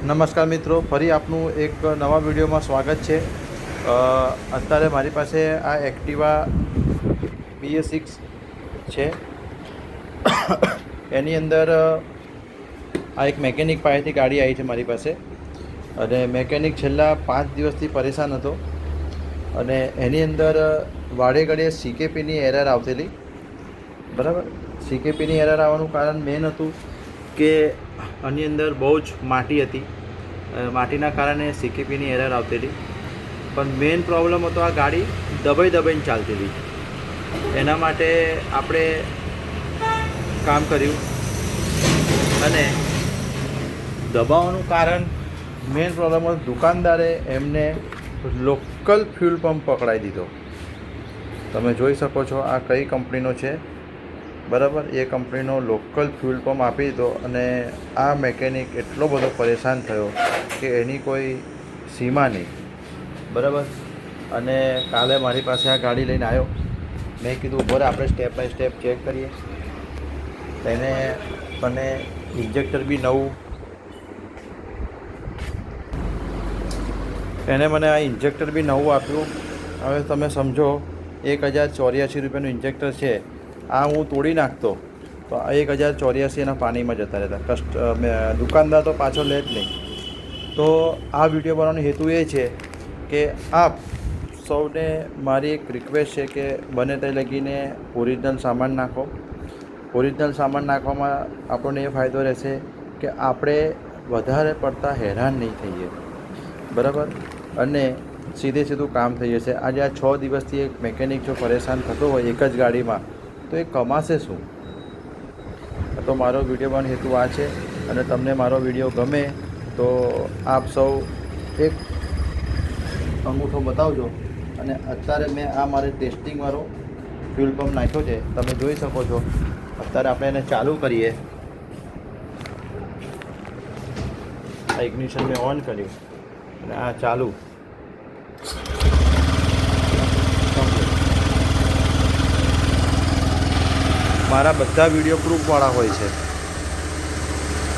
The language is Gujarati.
નમસ્કાર મિત્રો, ફરી આપનું એક નવા વિડીયોમાં સ્વાગત છે। અત્યારે મારી પાસે આ એક્ટિવા BS6 છે। એની અંદર આ એક મેકેનિક પાસેથી ગાડી આવી છે મારી પાસે, અને મેકેનિક છેલ્લા 5 દિવસથી પરેશાન હતો, અને એની અંદર વાડે ઘડીએ CKPની એરર આવતેલી। બરાબર, CKPની એરર આવવાનું કારણ મેઇન હતું કે આની અંદર બહુ જ માટી હતી, માટીના કારણે CKPની એરર આવતેલી। પણ મેઇન પ્રોબ્લેમ હતો આ ગાડી દબાઈને ચાલતેલી। એના માટે આપણે કામ કર્યું, અને દબાવવાનું કારણ મેઇન પ્રોબ્લેમ હતો દુકાનદારે એમને લોકલ ફ્યુલ પંપ પકડાવી દીધો। તમે જોઈ શકો છો આ કઈ કંપનીનો છે, બરાબર। એ કંપનીનો લોકલ ફ્યુલ પંપ આપી દીધો, અને આ મેકેનિક એટલો બધો પરેશાન થયો કે એની કોઈ સીમા નહીં, બરાબર। અને કાલે મારી પાસે આ ગાડી લઈને આવ્યો। મેં કીધું બરાબર આપણે સ્ટેપ બાય સ્ટેપ ચેક કરીએ। એને મને ઇન્જેક્ટર બી નવું, એને મને આ ઇન્જેક્ટર બી નવું આપ્યું। હવે તમે સમજો 1084 રૂપિયાનું ઇન્જેક્ટર છે, આ હું તોડી નાખતો તો 1084 એના પાણીમાં જતા રહેતા। દુકાનદાર તો પાછો લે જ નહીં। તો આ વિડીયો બનાવવાનો હેતુ એ છે કે આપ સૌને મારી એક રિક્વેસ્ટ છે કે બને તે લગીને ઓરિજિનલ સામાન નાખો। ઓરિજિનલ સામાન નાખવામાં આપણને એ ફાયદો રહેશે કે આપણે વધારે પડતા હેરાન નહીં થઈએ, બરાબર, અને સીધું કામ થઈ જશે। આજે આ 6 દિવસથી એક મેકેનિક જો પરેશાન થતો હોય એક જ ગાડીમાં, તો એ કમાશે શું? તો મારો વિડીયો બનાવવાનો હેતુ આ છે, અને તમને મારો વિડીયો ગમે તો આપ સૌ એક અંગૂઠો બતાવજો। અને અત્યારે મેં આ મારે ટેસ્ટિંગવાળો ફ્યુલ પંપ નાખ્યો છે, તમે જોઈ શકો છો। અત્યારે આપણે એને ચાલુ કરીએ। આ ઇગ્નિશન મેં ઓન કર્યું, અને આ ચાલુ। મારા બધા વિડીયો પ્રૂફવાળા હોય છે।